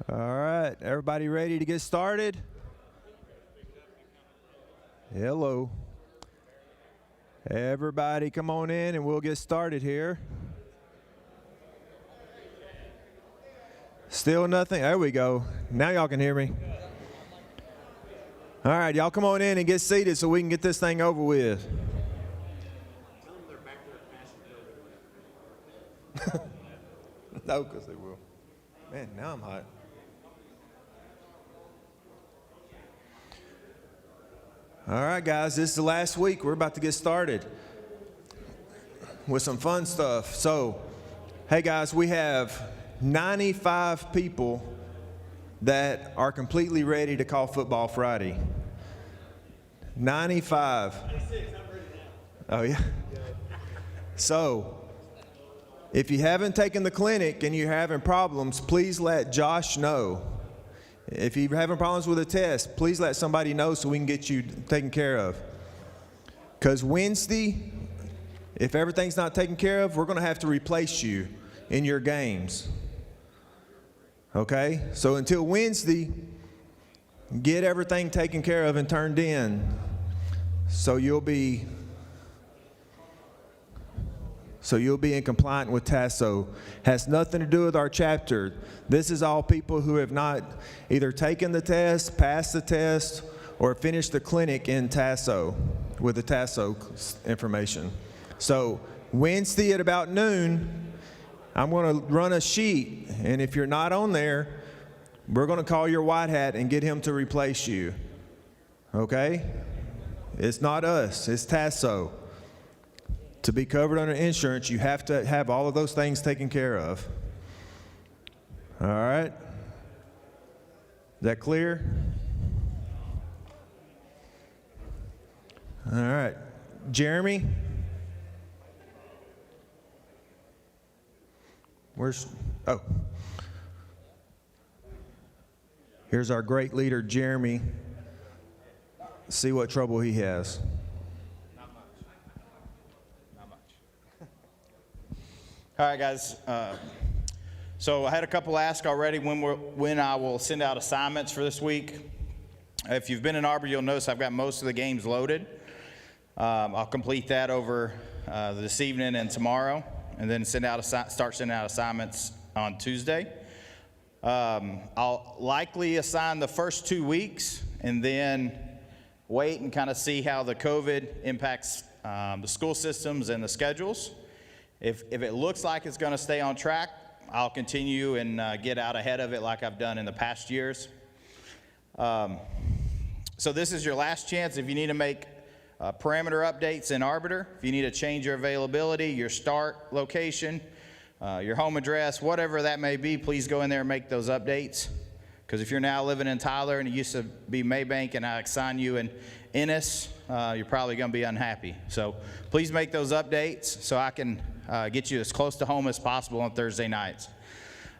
All right, everybody ready to get started? Hello. Everybody come on in and we'll get started here. Still nothing? There we go. Now y'all can hear me. All right, y'all come on in and get seated so we can get this thing over with. No, because they will. Man, now I'm hot. All right, guys, this is the last week. We're about to get started with some fun stuff. So, hey, guys, we have 95 people that are completely ready to call Football Friday. 95. Oh, yeah? So, if you haven't taken the clinic and you're having problems, please let Josh know. If you're having problems with a test, please let somebody know so we can get you taken care of. Because Wednesday, if everything's not taken care of, we're going to have to replace you in your games. Okay? So until Wednesday, get everything taken care of and turned in so you'll be in compliance with TASO. Has nothing to do with our chapter. This is all people who have not either taken the test, passed the test, or finished the clinic in TASO with the TASO information. So Wednesday at about noon, I'm going to run a sheet, and if you're not on there, we're going to call your white hat and get him to replace you. Okay? It's not us, it's TASO. To be covered under insurance, you have to have all of those things taken care of. All right? Is that clear? All right. Jeremy? Oh. Here's our great leader, Jeremy. See what trouble he has. All right, guys. So I had a couple ask already when I will send out assignments for this week. If you've been in Arbor, you'll notice I've got most of the games loaded. I'll complete that over this evening and tomorrow, and then start sending out assignments on Tuesday. I'll likely assign the first 2 weeks, and then wait and kind of see how the COVID impacts the school systems and the schedules. If it looks like it's going to stay on track, I'll continue and get out ahead of it like I've done in the past years. So this is your last chance. If you need to make parameter updates in Arbiter, if you need to change your availability, your start location, your home address, whatever that may be, please go in there and make those updates. Because if you're now living in Tyler and it used to be Maybank and I assign you in Ennis, you're probably going to be unhappy. So please make those updates so I can get you as close to home as possible on Thursday nights.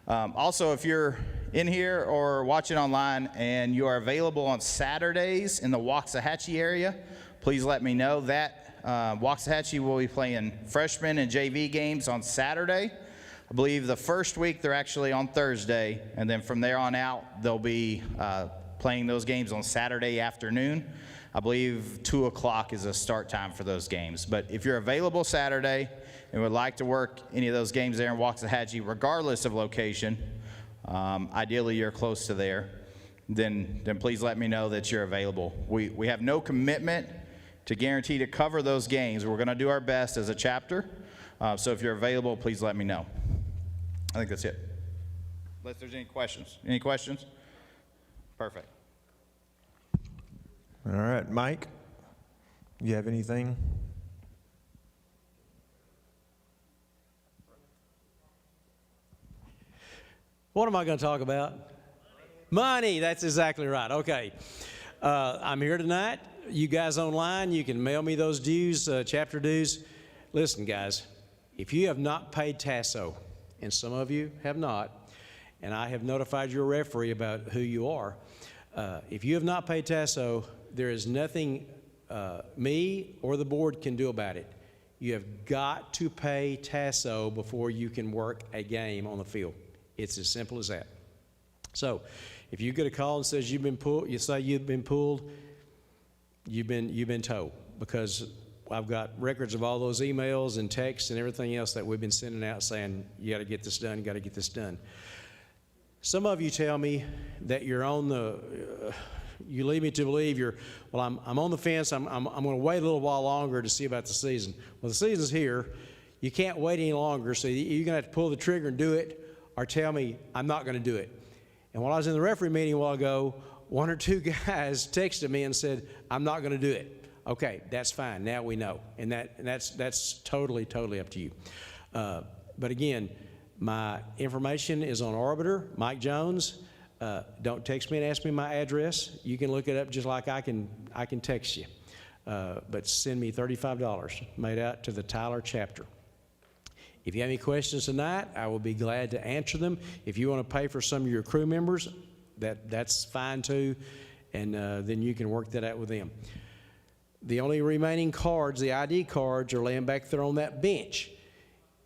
Also, if you're in here or watching online and you are available on Saturdays in the Waxahachie area, please let me know. That Waxahachie will be playing freshman and JV games on Saturday. I believe the first week they're actually on Thursday, and then from there on out they'll be playing those games on Saturday afternoon. I believe 2 o'clock is a start time for those games. But if you're available Saturday and would like to work any of those games there in Waxahachie, regardless of location, ideally you're close to there, then please let me know that you're available. We have no commitment to guarantee to cover those games. We're going to do our best as a chapter. So if you're available, please let me know. I think that's it. Unless there's any questions. Any questions? Perfect. All right, Mike, you have anything? What am I going to talk about? Money. That's exactly right. Okay. I'm here tonight. You guys online, you can mail me those dues, chapter dues. Listen, guys, if you have not paid TASO, and some of you have not, and I have notified your referee about who you are, if you have not paid TASO, there is nothing me or the board can do about it. You have got to pay TASO before you can work a game on the field. It's as simple as that. So if you get a call and says you've been pulled, you say you've been pulled, you've been told, because I've got records of all those emails and texts and everything else that we've been sending out saying, you got to get this done, you got to get this done. Some of you tell me that you're on the, you lead me to believe I'm on the fence, I'm going to wait a little while longer to see about the season. Well, the season's here. You can't wait any longer, so you're going to have to pull the trigger and do it, or tell me I'm not going to do it. And while I was in the referee meeting a while ago, one or two guys texted me and said, I'm not going to do it. Okay, that's fine. Now we know. And that's totally up to you. But again, my information is on Arbiter, Mike Jones. Don't text me and ask me my address. You can look it up just like I can text you. But send me $35 made out to the Tyler chapter. If you have any questions tonight, I will be glad to answer them. If you want to pay for some of your crew members, that's fine too, and then you can work that out with them. The only remaining cards, the ID cards, are laying back there on that bench.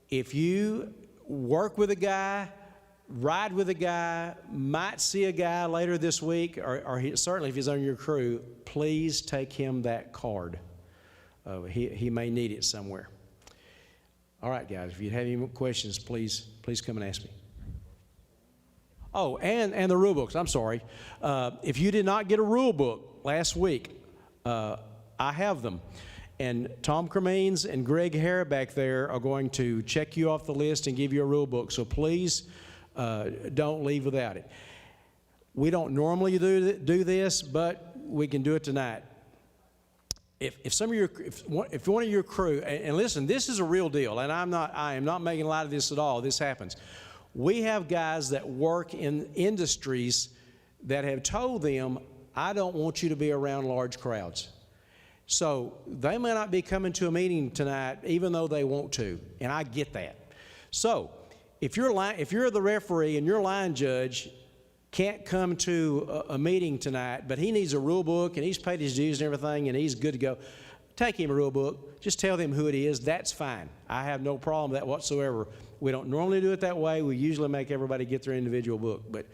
If you work with a guy, ride with a guy, might see a guy later this week, or certainly if he's on your crew, please take him that card. He may need it somewhere. All right, guys, if you have any more questions, please come and ask me. Oh, and the rule books. I'm sorry. If you did not get a rule book last week, I have them. And Tom Cremines and Greg Hare back there are going to check you off the list and give you a rule book. So please don't leave without it. We don't normally do this, but we can do it tonight. If one of your crew, and listen, this is a real deal, and I am not making light of this at all. This happens. We have guys that work in industries that have told them, I don't want you to be around large crowds. So they may not be coming to a meeting tonight, even though they want to, and I get that. So if you're the referee and your line judge can't come to a meeting tonight, but he needs a rule book and he's paid his dues and everything and he's good to go, take him a rule book. Just tell them who it is. That's fine. I have no problem with that whatsoever. We don't normally do it that way. We usually make everybody get their individual book, but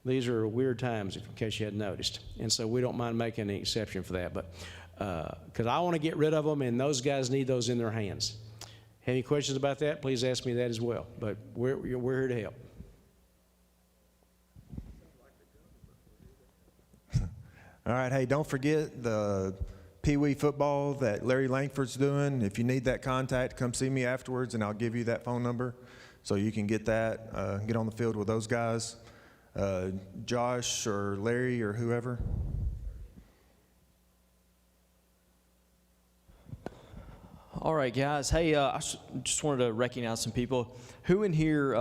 these are weird times, in case you hadn't noticed. And so we don't mind making an exception for that, but because I want to get rid of them, and those guys need those in their hands. Have any questions about that? Please ask me that as well. But we're here to help. All right, hey, don't forget the Pee Wee football that Larry Langford's doing. If you need that contact, come see me afterwards, and I'll give you that phone number so you can get that, get on the field with those guys, Josh or Larry or whoever. All right, guys. Hey, I just wanted to recognize some people. Who in here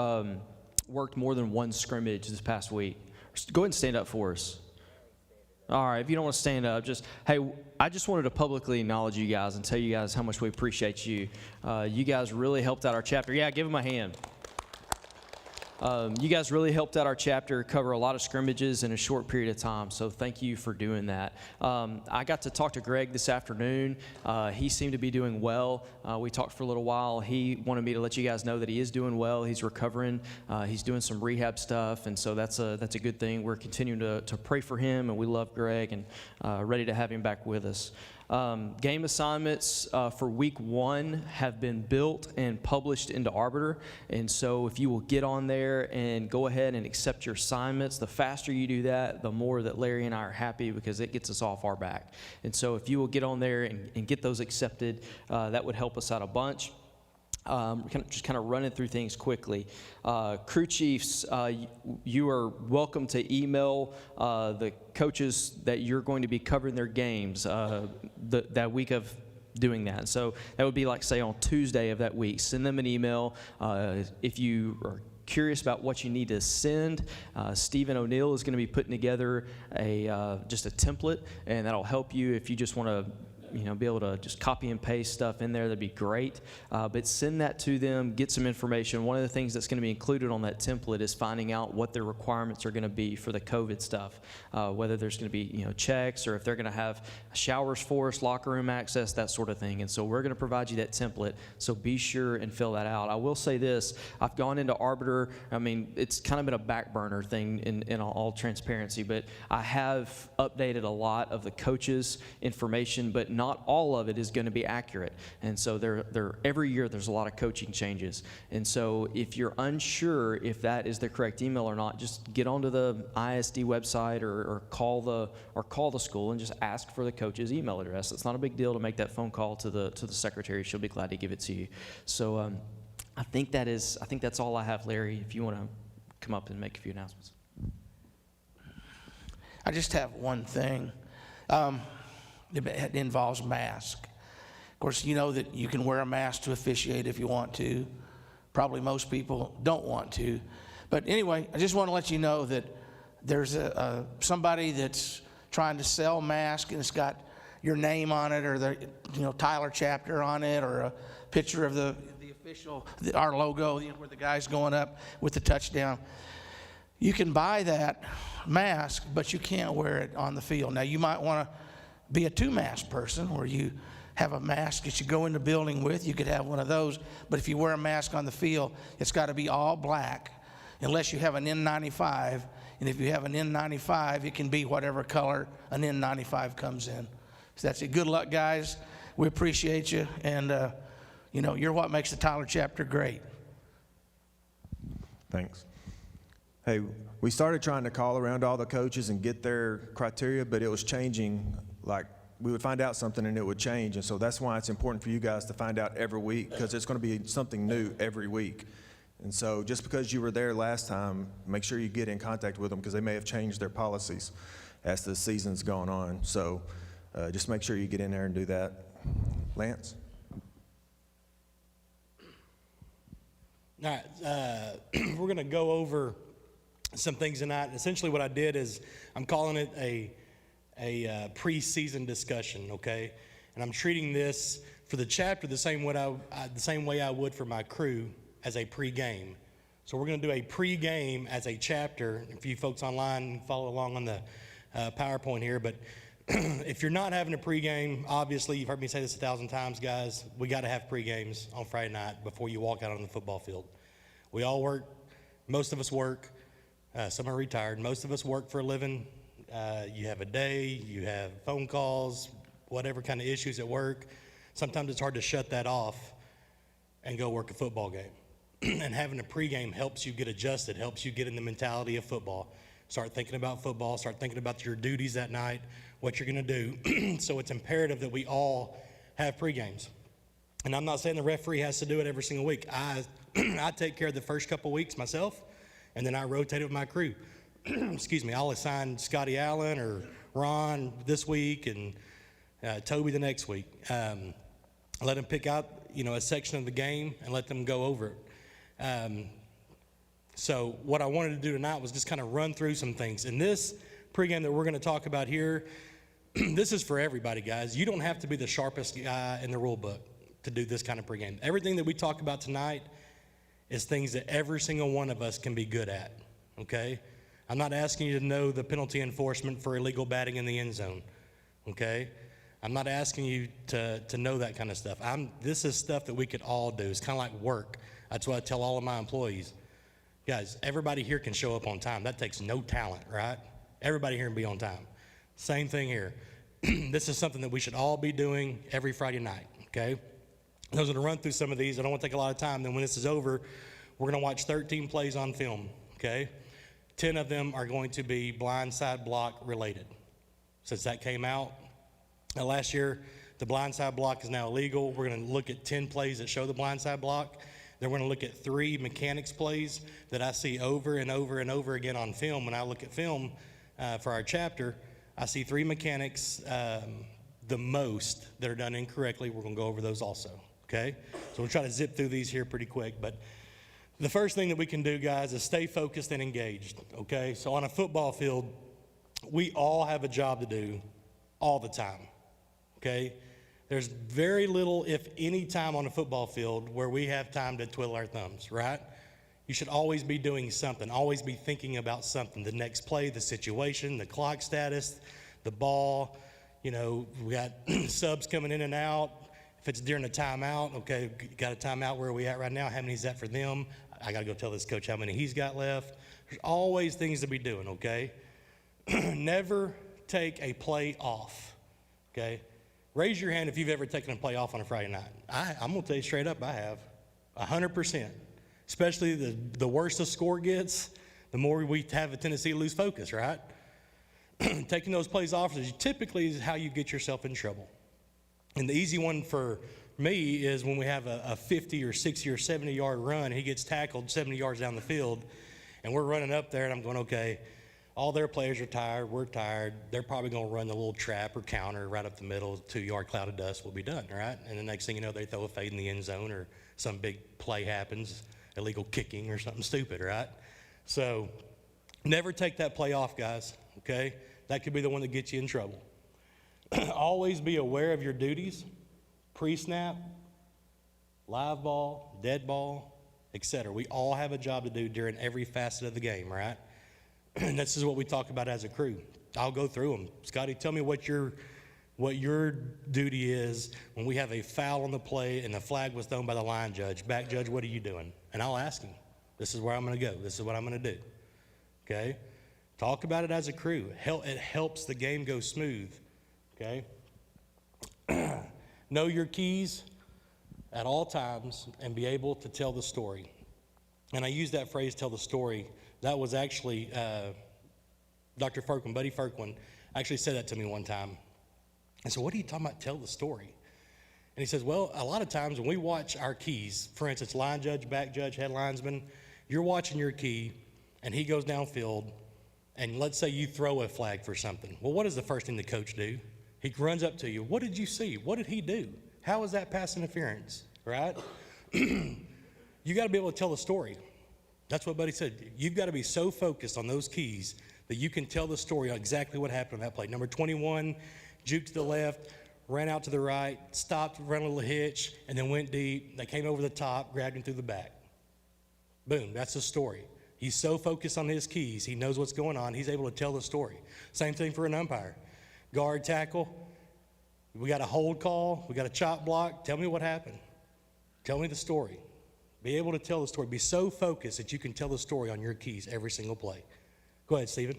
worked more than one scrimmage this past week? Go ahead and stand up for us. All right, if you don't want to stand up, hey, I just wanted to publicly acknowledge you guys and tell you guys how much we appreciate you. You guys really helped out our chapter. Yeah, give them a hand. You guys really helped out our chapter cover a lot of scrimmages in a short period of time, so thank you for doing that. I got to talk to Greg this afternoon. He seemed to be doing well. We talked for a little while. He wanted me to let you guys know that he is doing well. He's recovering. He's doing some rehab stuff, and so that's a good thing. We're continuing to pray for him, and we love Greg and ready to have him back with us. Game assignments for week 1 have been built and published into Arbiter, and so if you will get on there and go ahead and accept your assignments, the faster you do that, the more that Larry and I are happy, because it gets us off our back. And so if you will get on there and get those accepted, that would help us out a bunch. Just kind of running through things quickly. Crew chiefs, you are welcome to email the coaches that you're going to be covering their games that week of doing that. So that would be like, say, on Tuesday of that week. Send them an email. If you are curious about what you need to send, Stephen O'Neill is going to be putting together just a template, and that'll help you if you just want to be able to just copy and paste stuff in there, that'd be great. But send that to them, get some information. One of the things that's going to be included on that template is finding out what their requirements are going to be for the COVID stuff, whether there's going to be checks, or if they're going to have showers for us, locker room access, that sort of thing. And so we're going to provide you that template, so be sure and fill that out. I will say this, I've gone into Arbiter. I mean, it's kind of been a back burner thing in all transparency, but I have updated a lot of the coaches' information, but not all of it is going to be accurate. And so every year there's a lot of coaching changes. And so if you're unsure if that is the correct email or not, just get onto the ISD website or call the school and just ask for the coach's email address. It's not a big deal to make that phone call to the secretary. She'll be glad to give it to you. So I think that's all I have, Larry, if you want to come up and make a few announcements. I just have one thing. It involves mask. Of course, you know that you can wear a mask to officiate if you want to. Probably most people don't want to. But anyway, I just want to let you know that there's somebody that's trying to sell masks, and it's got your name on it, or the Tyler chapter on it, or a picture of the official, our logo, where the guy's going up with the touchdown. You can buy that mask, but you can't wear it on the field. Now, you might want to be a two-mask person, where you have a mask that you go in the building with. You could have one of those, but if you wear a mask on the field, it's got to be all black, unless you have an N95. And if you have an N95, it can be whatever color an N95 comes in. So that's it. Good luck, guys. We appreciate you, and you're what makes the Tyler chapter great. Thanks. Hey, we started trying to call around all the coaches and get their criteria, but it was changing. Like, we would find out something and it would change. And so that's why it's important for you guys to find out every week, because it's going to be something new every week. And so just because you were there last time, make sure you get in contact with them, because they may have changed their policies as the season's gone on. So just make sure you get in there and do that. Lance? All right, we're going to go over some things tonight. Essentially what I did is I'm calling it a preseason discussion, okay? And I'm treating this for the chapter the same way I would for my crew, as a pregame. So we're going to do a pregame as a chapter. If you folks online follow along on the PowerPoint here, but if you're not having a pregame, obviously you've heard me say this 1,000 times, guys. We got to have pregames on Friday night before you walk out on the football field. We all work. Most of us work. Some are retired. Most of us work for a living. You have a day, you have phone calls, whatever kind of issues at work. Sometimes it's hard to shut that off and go work a football game. And having a pregame helps you get adjusted, helps you get in the mentality of football. Start thinking about football, start thinking about your duties that night, what you're going to do. So it's imperative that we all have pregames. And I'm not saying the referee has to do it every single week. I take care of the first couple weeks myself, and then I rotate it with my crew. Excuse me, I'll assign Scotty Allen or Ron this week and Toby the next week. Let them pick out, a section of the game and let them go over it. So what I wanted to do tonight was just kind of run through some things. In this pregame that we're going to talk about here, this is for everybody, guys. You don't have to be the sharpest guy in the rule book to do this kind of pregame. Everything that we talk about tonight is things that every single one of us can be good at, okay? I'm not asking you to know the penalty enforcement for illegal batting in the end zone, okay? I'm not asking you to know that kind of stuff. This is stuff that we could all do. It's kind of like work. That's what I tell all of my employees. Guys, everybody here can show up on time. That takes no talent, right? Everybody here can be on time. Same thing here. This is something that we should all be doing every Friday night, okay? I was going to run through some of these. I don't want to take a lot of time. Then when this is over, we're going to watch 13 plays on film, okay? 10 of them are going to be blindside block related. Since that came out last year, the blindside block is now illegal. We're going to look at 10 plays that show the blindside block. Then we're going to look at 3 mechanics plays that I see over and over and over again on film. When I look at film for our chapter, I see 3 mechanics the most that are done incorrectly. We're going to go over those also, okay? So we'll try to zip through these here pretty quick. But the first thing that we can do, guys, is stay focused and engaged, okay? So on a football field, we all have a job to do all the time, okay? There's very little, if any, time on a football field where we have time to twiddle our thumbs, right? You should always be doing something, always be thinking about something, the next play, the situation, the clock status, the ball. You know, we got subs coming in and out. If it's during a timeout, okay, got a timeout, where are we at right now? How many is that for them? I got to go tell this coach how many he's got left. There's always things to be doing, okay? Never take a play off, okay? Raise your hand if you've ever taken a play off on a Friday night. I'm going to tell you straight up, I have. 100%. Especially the worse the score gets, the more we have a tendency to lose focus, right? Taking those plays off is typically how you get yourself in trouble. And the easy one for me is when we have a 50 or 60 or 70-yard run, he gets tackled 70 yards down the field, and we're running up there, and I'm going, okay, all their players are tired, we're tired, they're probably going to run the little trap or counter right up the middle, 2-yard cloud of dust will be done, right? And the next thing you know, they throw a fade in the end zone, or some big play happens, illegal kicking or something stupid, right? So never take that play off, guys, okay? That could be the one that gets you in trouble. Always be aware of your duties, pre-snap, live ball, dead ball, etc. We all have a job to do during every facet of the game, right? And this is what we talk about as a crew. I'll go through them. Scotty, tell me what your duty is when we have a foul on the play and the flag was thrown by the line judge. Back judge, what are you doing? And I'll ask him. This is where I'm going to go. This is what I'm going to do. Okay? Talk about it as a crew. It helps the game go smooth. Okay? Know your keys at all times and be able to tell the story. And I use that phrase, tell the story. That was actually Dr. Firkman, Buddy Firkman, actually said that to me one time. I said, what are you talking about, tell the story? And he says, well, a lot of times when we watch our keys, for instance, line judge, back judge, head linesman, you're watching your key, and he goes downfield, and let's say you throw a flag for something. Well, what does the first thing the coach do? He runs up to you. What did you see? What did he do? How is that pass interference, right? You got to be able to tell the story. That's what Buddy said. You've got to be so focused on those keys that you can tell the story on exactly what happened on that play. Number 21, juked to the left, ran out to the right, stopped, ran a little hitch, and then went deep. They came over the top, grabbed him through the back. Boom, that's the story. He's so focused on his keys, he knows what's going on, he's able to tell the story. Same thing for an umpire. Guard, tackle, we got a hold call, we got a chop block, tell me what happened. Tell me the story. Be able to tell the story. Be so focused that you can tell the story on your keys every single play. Go ahead, Stephen.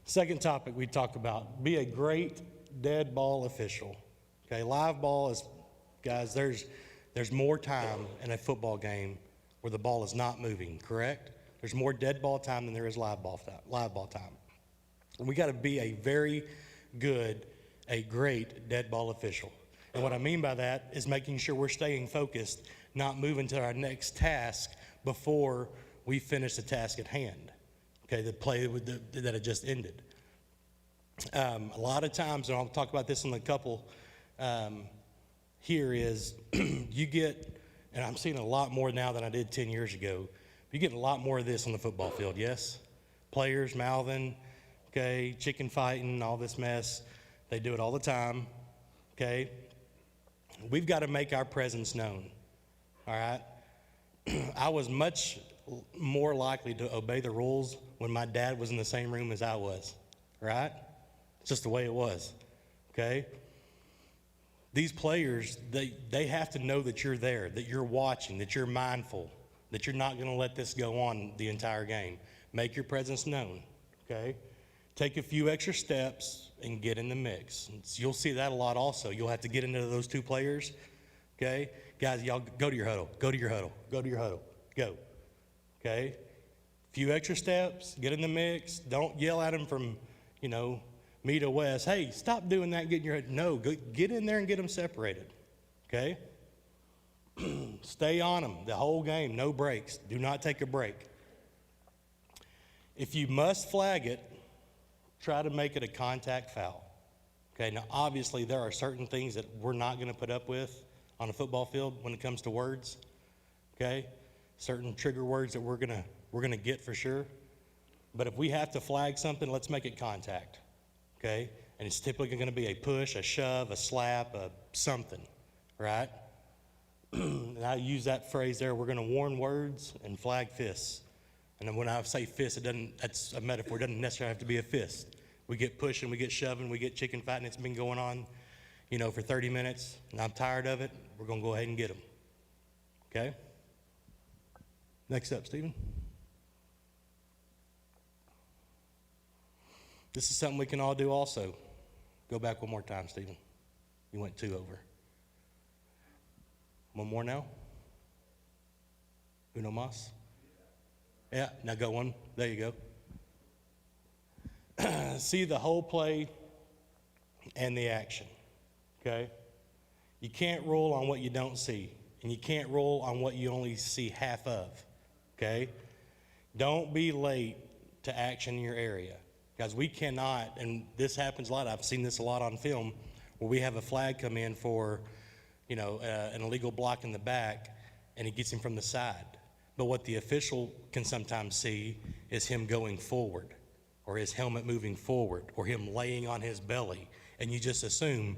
Second topic we talk about, be a great dead ball official. Okay, live ball is, guys, there's more time in a football game where the ball is not moving, correct? There's more dead ball time than there is live ball time. And we got to be a very good, a great dead ball official. And what I mean by that is making sure we're staying focused, not moving to our next task before we finish the task at hand. Okay, the play that had just ended. A lot of times, and I'll talk about this in a couple here, is you get, and I'm seeing a lot more now than I did 10 years ago, you get a lot more of this on the football field, yes? Players mouthing, okay, chicken fighting, all this mess. They do it all the time, okay? We've got to make our presence known, all right? I was much more likely to obey the rules when my dad was in the same room as I was, right? It's just the way it was, okay? These players, they have to know that you're there, that you're watching, that you're mindful, that you're not going to let this go on the entire game. Make your presence known, okay? Take a few extra steps and get in the mix. You'll see that a lot also. You'll have to get into those two players, okay? Guys, y'all go to your huddle, go to your huddle, go to your huddle, go. Okay? A few extra steps, get in the mix. Don't yell at them from, me to Wes. Hey, stop doing that, get in your head. No, get in there and get them separated. Okay? Stay on them the whole game, no breaks. Do not take a break. If you must flag it, try to make it a contact foul. Okay, now obviously there are certain things that we're not going to put up with on a football field when it comes to words. Okay? certain trigger words that we're gonna get for sure. But if we have to flag something, let's make it contact, okay? And it's typically gonna be a push, a shove, a slap, a something, right? And I use that phrase there, we're gonna warn words and flag fists. And then when I say fist, that's a metaphor, it doesn't necessarily have to be a fist. We get pushing, we get shoving, we get chicken fighting, it's been going on, for 30 minutes, and I'm tired of it, we're gonna go ahead and get them, okay? Next up, Stephen. This is something we can all do also. Go back one more time, Stephen. You went 2 over. One more now. Uno más. Yeah, now go one. There you go. See the whole play and the action, okay? You can't roll on what you don't see, and you can't roll on what you only see half of, okay? Don't be late to action in your area. Guys, we cannot, and this happens a lot, I've seen this a lot on film, where we have a flag come in for, an illegal block in the back, and he gets him from the side. But what the official can sometimes see is him going forward, or his helmet moving forward, or him laying on his belly, and you just assume,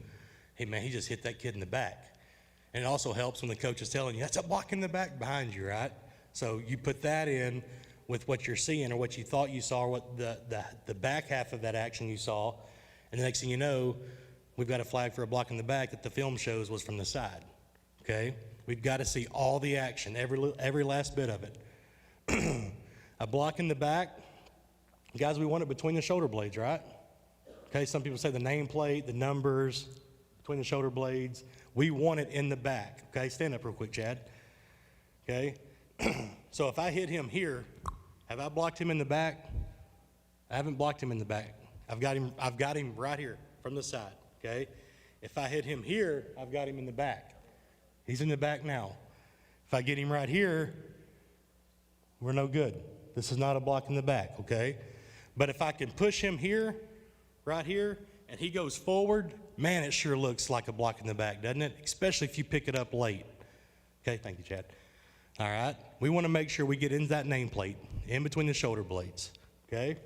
hey man, he just hit that kid in the back. And it also helps when the coach is telling you, that's a block in the back behind you, right? So you put that in with what you're seeing or what you thought you saw, or what the back half of that action you saw, and the next thing you know, we've got a flag for a block in the back that the film shows was from the side, okay? We've got to see all the action, every last bit of it. A block in the back, guys, we want it between the shoulder blades, right? Okay, some people say the nameplate, the numbers, between the shoulder blades. We want it in the back, okay? Stand up real quick, Chad, okay? So if I hit him here, have I blocked him in the back? I haven't blocked him in the back. I've got him right here from the side, okay? If I hit him here, I've got him in the back. He's in the back now. If I get him right here, we're no good. This is not a block in the back, okay? But if I can push him here, right here, and he goes forward, man, it sure looks like a block in the back, doesn't it? Especially if you pick it up late. Okay, thank you, Chad. All right, we want to make sure we get into that nameplate, in between the shoulder blades, okay?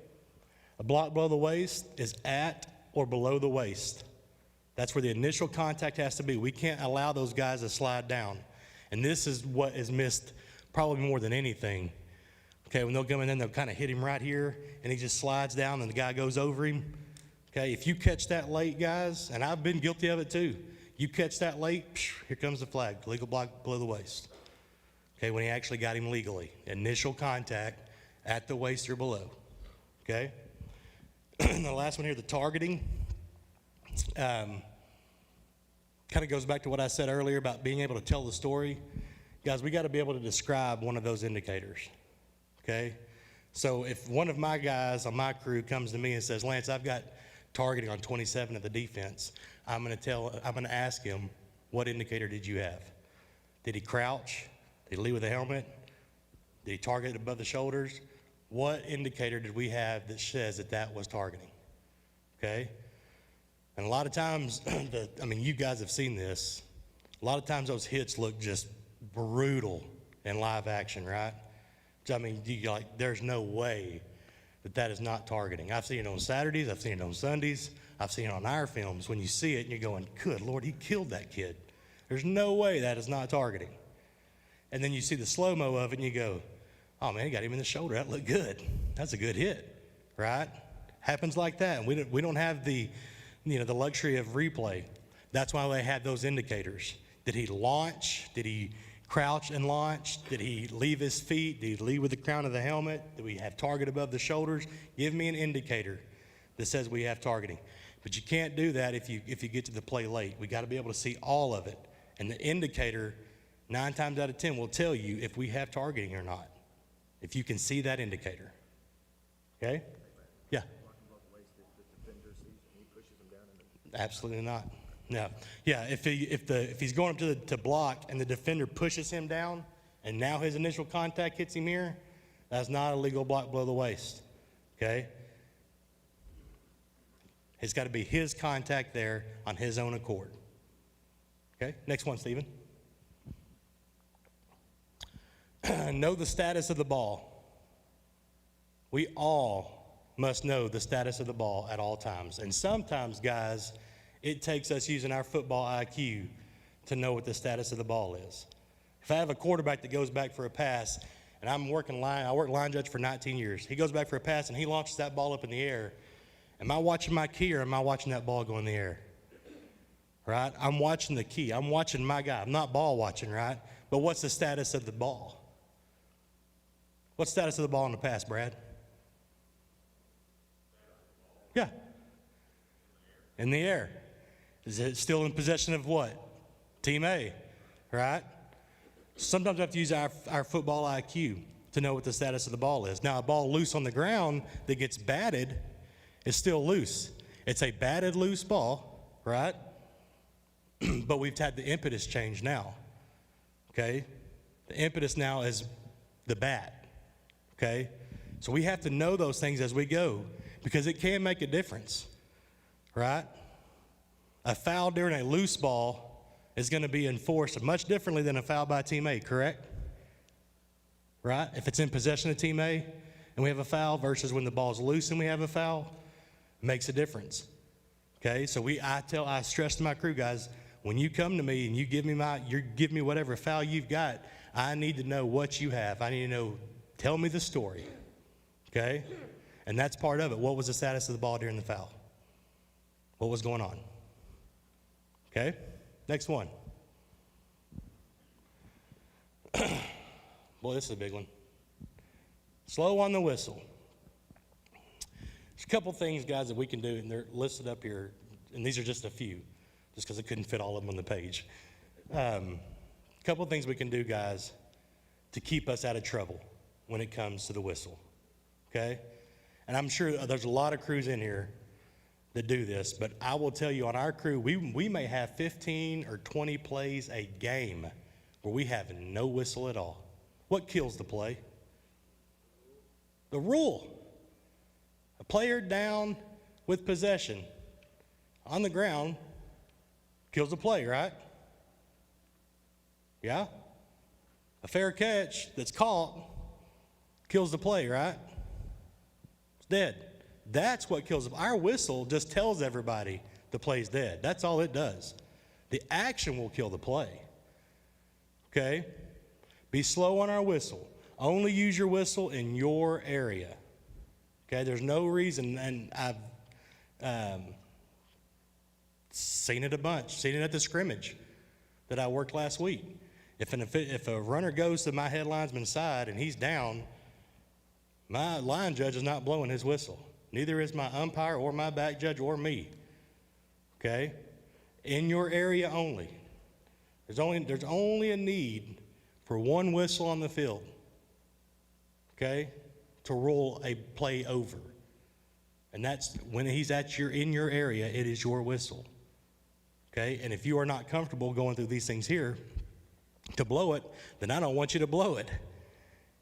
A block below the waist is at or below the waist. That's where the initial contact has to be. We can't allow those guys to slide down. And this is what is missed probably more than anything. Okay, when they'll come in, they'll kind of hit him right here, and he just slides down, and the guy goes over him. Okay, if you catch that late, guys, and I've been guilty of it too, you catch that late, here comes the flag, legal block below the waist. Okay, when he actually got him legally. Initial contact at the waist or below. Okay? And the last one here, the targeting. Kind of goes back to what I said earlier about being able to tell the story. Guys, we got to be able to describe one of those indicators. Okay? So if one of my guys on my crew comes to me and says, Lance, I've got targeting on 27 of the defense, I'm going to ask him, what indicator did you have? Did he crouch? Did he lead with a helmet? Did he target above the shoulders? What indicator did we have that says that that was targeting? Okay? And a lot of times, you guys have seen this. A lot of times those hits look just brutal in live action, right? You're like, there's no way that that is not targeting. I've seen it on Saturdays. I've seen it on Sundays. I've seen it on our films. When you see it and you're going, good Lord, he killed that kid. There's no way that is not targeting. And then you see the slow-mo of it and you go, oh man, he got him in the shoulder. That looked good. That's a good hit, right? Happens like that. And we don't have the luxury of replay. That's why they had those indicators. Did he launch? Did he crouch and launch? Did he leave his feet? Did he lead with the crown of the helmet? Did we have target above the shoulders? Give me an indicator that says we have targeting. But you can't do that if you get to the play late. We got to be able to see all of it. And the indicator, 9 times out of 10, will tell you if we have targeting or not. If you can see that indicator. Okay? Yeah. Absolutely not. No. Yeah, if he's going up to block and the defender pushes him down and now his initial contact hits him here, that's not a legal block below the waist. Okay? It's got to be his contact there on his own accord. Okay? Next one, Stephen. know the status of the ball. We all must know the status of the ball at all times. And sometimes, guys, it takes us using our football IQ to know what the status of the ball is. If I have a quarterback that goes back for a pass, and I worked line judge for 19 years. He goes back for a pass, and he launches that ball up in the air. Am I watching my key, or am I watching that ball go in the air? Right? I'm watching the key. I'm watching my guy. I'm not ball watching, right? But what's the status of the ball? What's the status of the ball in the pass, Brad? Yeah. In the air. Is it still in possession of what? Team A, right? Sometimes we have to use our football IQ to know what the status of the ball is. Now, a ball loose on the ground that gets batted is still loose. It's a batted loose ball, right? But we've had the impetus change now, okay? The impetus now is the bat, okay? So we have to know those things as we go because it can make a difference, right? A foul during a loose ball is going to be enforced much differently than a foul by Team A, correct? Right? If it's in possession of Team A and we have a foul versus when the ball's loose and we have a foul, makes a difference. Okay? So I stress to my crew guys, when you come to me and you give me whatever foul you've got, I need to know what you have. I need to know, tell me the story. Okay? And that's part of it. What was the status of the ball during the foul? What was going on? Okay? Next one. Boy, this is a big one. Slow on the whistle. There's a couple things, guys, that we can do, and they're listed up here, and these are just a few, just because I couldn't fit all of them on the page. A couple things we can do, guys, to keep us out of trouble when it comes to the whistle, okay? And I'm sure there's a lot of crews in here that do this, but I will tell you on our crew, we may have 15 or 20 plays a game where we have no whistle at all. What kills the play? The rule. A player down with possession on the ground kills the play, right? Yeah? A fair catch that's caught kills the play, right? It's dead. That's what kills them. Our whistle just tells everybody the play's dead. That's all it does. The action will kill the play. Okay? Be slow on our whistle. Only use your whistle in your area. Okay? There's no reason, and I've seen it a bunch. Seen it at the scrimmage that I worked last week. If a runner goes to my head linesman's side and he's down, my line judge is not blowing his whistle. Neither is my umpire or my back judge or me. Okay? In your area only. There's only a need for one whistle on the field. Okay? To roll a play over. And that's when he's in your area, it is your whistle. Okay? And if you are not comfortable going through these things here to blow it, then I don't want you to blow it.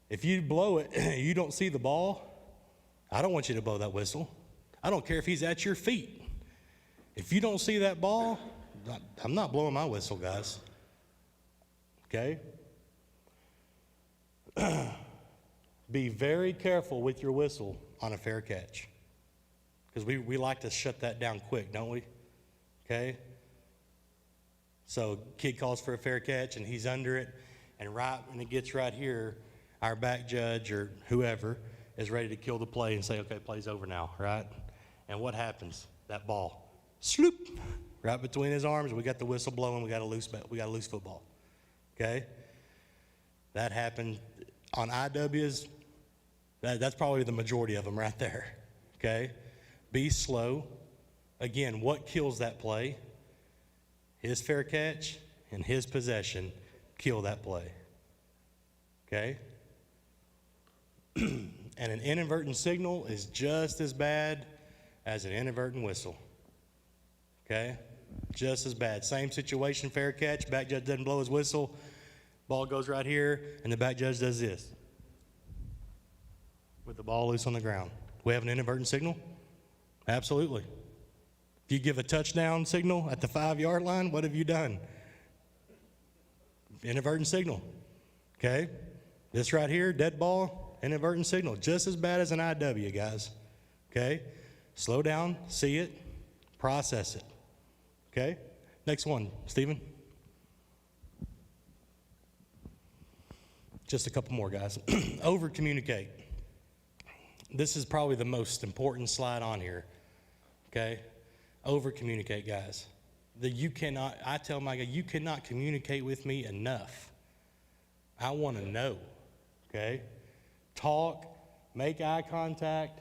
If you blow it, you don't see the ball, I don't want you to blow that whistle. I don't care if he's at your feet. If you don't see that ball, I'm not blowing my whistle, guys. Okay? Be very careful with your whistle on a fair catch. Because we like to shut that down quick, don't we? Okay? So kid calls for a fair catch and he's under it, and right when it gets right here, our back judge or whoever is ready to kill the play and say, okay, play's over now, right? And what happens? That ball, sloop, right between his arms. We got the whistle blowing. We got a loose football. Okay, that happened on IWs. That's probably the majority of them right there. Okay, be slow. Again, what kills that play? His fair catch and his possession kill that play. Okay. And an inadvertent signal is just as bad as an inadvertent whistle. Okay? Just as bad. Same situation, fair catch, back judge doesn't blow his whistle, ball goes right here, and the back judge does this with the ball loose on the ground. We have an inadvertent signal? Absolutely. If you give a touchdown signal at the 5-yard line, what have you done? Inadvertent signal. Okay? This right here, dead ball, inadvertent signal, just as bad as an IW, guys. Okay? Slow down, see it, process it. Okay? Next one, Stephen. Just a couple more, guys. Over communicate. This is probably the most important slide on here. Okay? Over communicate, guys. I tell my guy, you cannot communicate with me enough. I want to know. Okay? Talk, make eye contact,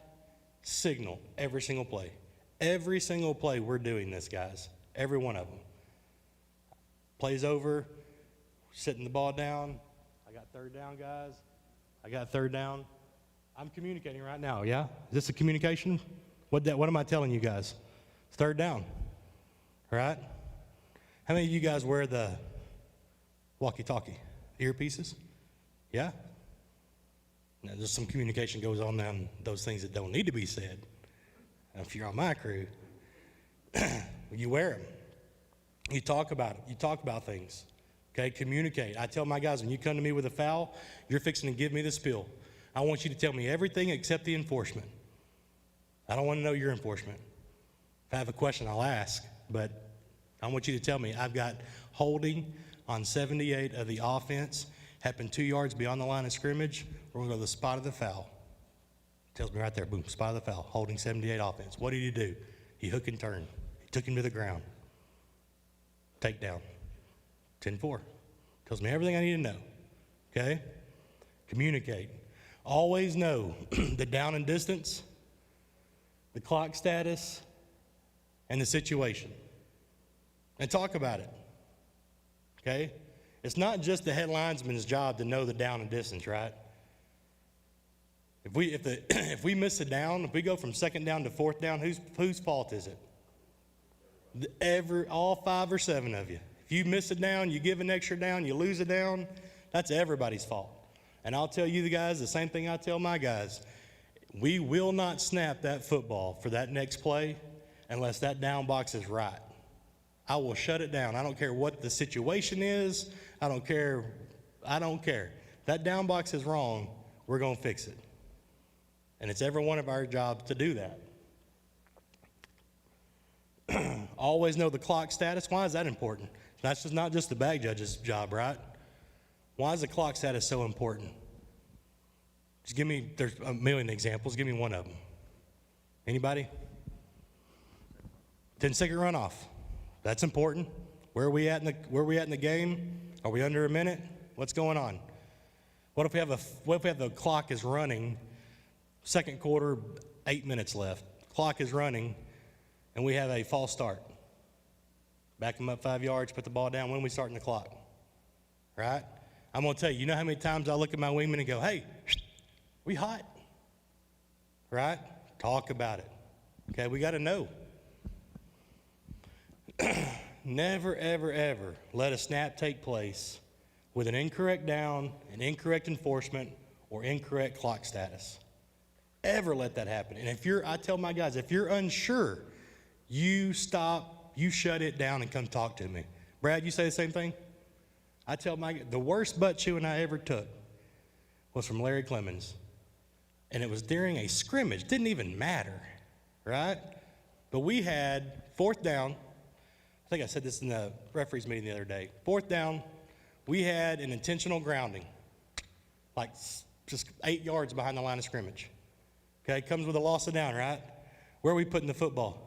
signal every single play. Every single play we're doing this, guys. Every one of them. Plays over, sitting the ball down. I got third down, guys. I got third down. I'm communicating right now, yeah? Is this a communication? What am I telling you guys? It's third down, right? How many of you guys wear the walkie-talkie earpieces? Yeah? Now, there's some communication goes on down those things that don't need to be said. If you're on my crew, you wear them. You talk about it. You talk about things. Okay, communicate. I tell my guys, when you come to me with a foul, you're fixing to give me the spiel. I want you to tell me everything except the enforcement. I don't want to know your enforcement. If I have a question, I'll ask, but I want you to tell me I've got holding on 78 of the offense, happened 2 yards beyond the line of scrimmage. We're going to go to the spot of the foul. Tells me right there, boom, spot of the foul, holding 78 offense. What did he do? He hook and turn. He took him to the ground. Takedown. 10-4. Tells me everything I need to know. Okay? Communicate. Always know the down and distance, the clock status, and the situation. And talk about it. Okay? It's not just the head linesman's job to know the down and distance, right? If we miss a down, if we go from second down to fourth down, whose fault is it? All 5 or 7 of you. If you miss a down, you give an extra down, you lose a down, that's everybody's fault. And I'll tell you the guys the same thing I tell my guys. We will not snap that football for that next play unless that down box is right. I will shut it down. I don't care what the situation is. I don't care. That down box is wrong. We're going to fix it. And it's every one of our jobs to do that. Always know the clock status. Why is that important? That's just not just the bag judge's job, right? Why is the clock status so important? There's a million examples. Give me one of them. Anybody? 10-second runoff. That's important. Where are we at in the game? Are we under a minute? What's going on? What if we have the clock is running, second quarter, 8 minutes left. Clock is running, and we have a false start. Back them up 5 yards, put the ball down. When are we starting the clock? Right? I'm going to tell you, you know how many times I look at my wingman and go, hey, we hot? Right? Talk about it. Okay, we got to know. Never, ever, ever let a snap take place with an incorrect down, an incorrect enforcement, or incorrect clock status. Ever let that happen. And I tell my guys, if you're unsure, you stop, you shut it down and come talk to me. Brad, you say the same thing? I tell the worst butt chewing I ever took was from Larry Clemens. And it was during a scrimmage. Didn't even matter, right? But we had fourth down. I think I said this in the referees meeting the other day. Fourth down, we had an intentional grounding, like just 8 yards behind the line of scrimmage. Okay, comes with a loss of down, right? Where are we putting the football?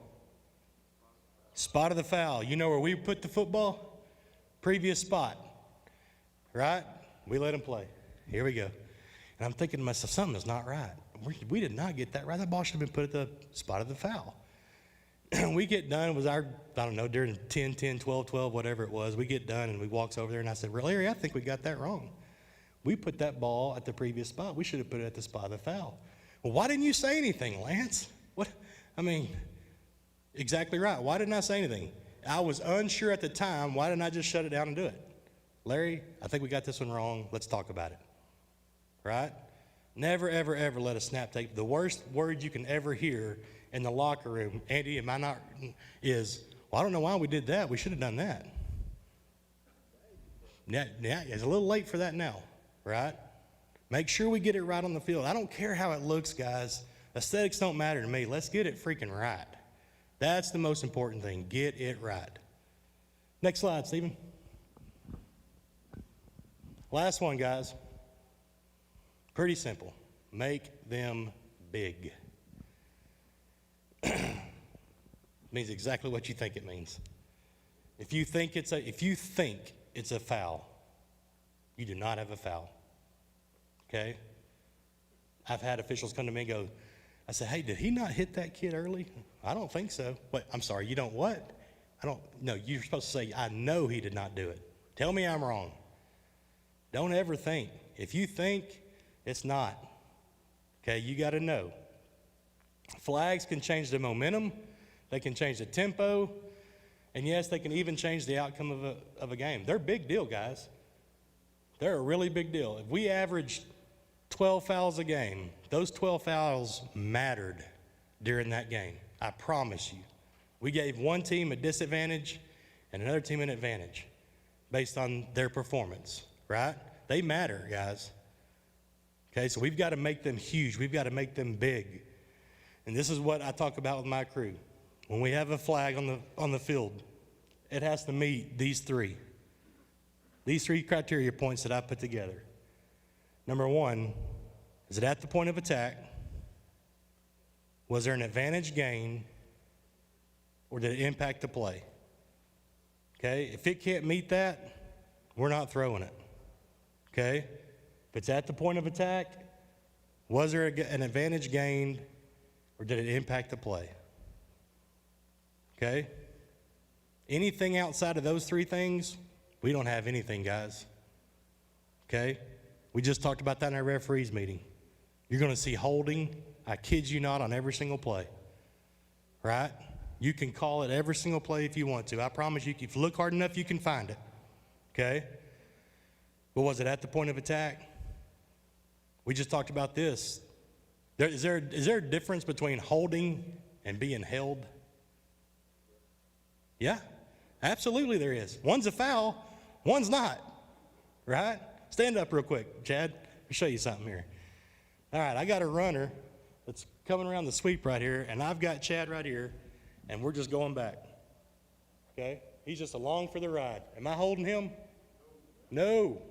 Spot of the foul. You know where we put the football? Previous spot, right? We let him play. Here we go. And I'm thinking to myself, something is not right. We did not get that right. That ball should have been put at the spot of the foul. We get done, it was our, I don't know, during 10, 12, whatever it was, we get done and we walks over there and I said, well, Larry, I think we got that wrong. We put that ball at the previous spot. We should have put it at the spot of the foul. Well, why didn't you say anything, Lance? Exactly right. Why didn't I say anything? I was unsure at the time. Why didn't I just shut it down and do it? Larry, I think we got this one wrong. Let's talk about it. Right? Never, ever, ever let a snap take. The worst word you can ever hear in the locker room, Andy, is, well, I don't know why we did that. We should have done that. Yeah, it's a little late for that now, right? Make sure we get it right on the field. I don't care how it looks, guys. Aesthetics don't matter to me. Let's get it freaking right. That's the most important thing. Get it right. Next slide, Stephen. Last one, guys. Pretty simple. Make them big. Means exactly what you think it means. If you think it's a foul, you do not have a foul. Okay? I've had officials come to me and go, I said, hey, did he not hit that kid early? I don't think so. Wait, I'm sorry, you don't what? No, you're supposed to say, I know he did not do it. Tell me I'm wrong. Don't ever think. If you think, it's not. Okay, you got to know. Flags can change the momentum, they can change the tempo, and yes, they can even change the outcome of a game. They're a big deal, guys. They're a really big deal. If we averaged 12 fouls a game, those 12 fouls mattered during that game. I promise you. We gave one team a disadvantage and another team an advantage based on their performance, right? They matter, guys. Okay, so we've got to make them huge. We've got to make them big. And this is what I talk about with my crew. When we have a flag on the field, it has to meet these three criteria points that I put together. Number one, is it at the point of attack? Was there an advantage gained? Or did it impact the play? Okay, if it can't meet that, we're not throwing it. Okay, if it's at the point of attack, was there an advantage gained? Or did it impact the play? Okay, anything outside of those three things, we don't have anything, guys. Okay, we just talked about that in our referees meeting. You're going to see holding, I kid you not, on every single play, right? You can call it every single play if you want to. I promise you, if you look hard enough, you can find it, okay? But was it at the point of attack? We just talked about this. Is there a difference between holding and being held? Yeah, absolutely there is. One's a foul, one's not, right? Stand up real quick, Chad. Let me show you something here. All right, I got a runner that's coming around the sweep right here, and I've got Chad right here, and we're just going back, okay? He's just along for the ride. Am I holding him? No.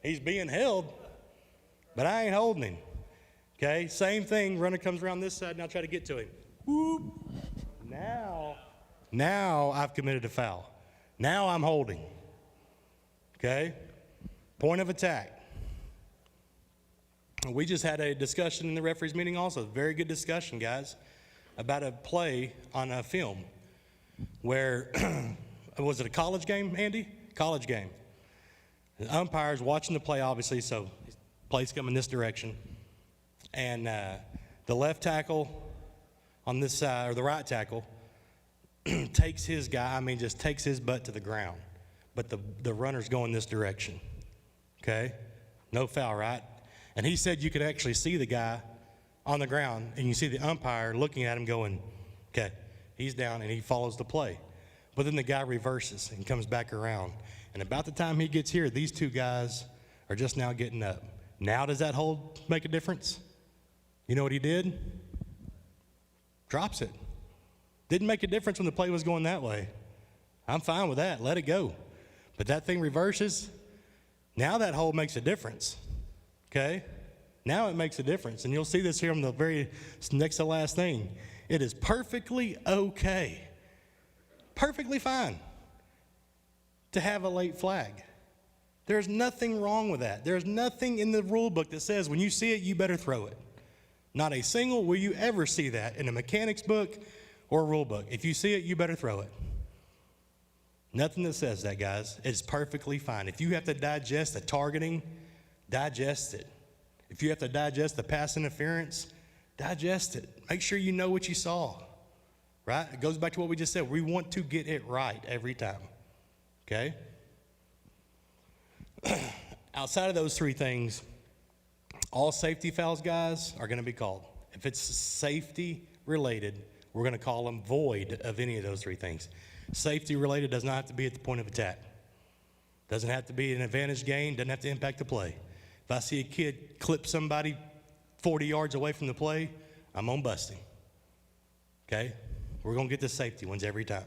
He's being held, but I ain't holding him, okay? Same thing, runner comes around this side, and I'll try to get to him. Whoop. Now I've committed a foul. Now I'm holding, okay? Point of attack. We just had a discussion in the referees meeting also, very good discussion, guys, about a play on a film where, was it a college game, Andy? College game. The umpire's watching the play, obviously, so play's coming this direction. And the left tackle on this side, or the right tackle, takes his guy, just takes his butt to the ground. But the runner's going this direction, okay? No foul, right? And he said you could actually see the guy on the ground, and you see the umpire looking at him going, okay, he's down, and he follows the play. But then the guy reverses and comes back around. And about the time he gets here, these two guys are just now getting up. Now does that hold make a difference? You know what he did? Drops it. Didn't make a difference when the play was going that way. I'm fine with that. Let it go. But that thing reverses. Now that hold makes a difference. Okay? Now it makes a difference. And you'll see this here on the very next to last thing. It is perfectly okay, perfectly fine to have a late flag. There's nothing wrong with that. There's nothing in the rule book that says when you see it, you better throw it. Not a single will you ever see that in a mechanics book or a rule book. If you see it, you better throw it. Nothing that says that, guys. It's perfectly fine. If you have to digest the targeting, digest it. If you have to digest the pass interference, digest it. Make sure you know what you saw, right? It goes back to what we just said. We want to get it right every time, okay? Outside of those three things, all safety fouls, guys, are going to be called. If it's safety related, we're going to call them void of any of those three things. Safety related does not have to be at the point of attack. Doesn't have to be an advantage gain, doesn't have to impact the play. If I see a kid clip somebody 40 yards away from the play, I'm going to bust him. Okay? We're going to get the safety ones every time.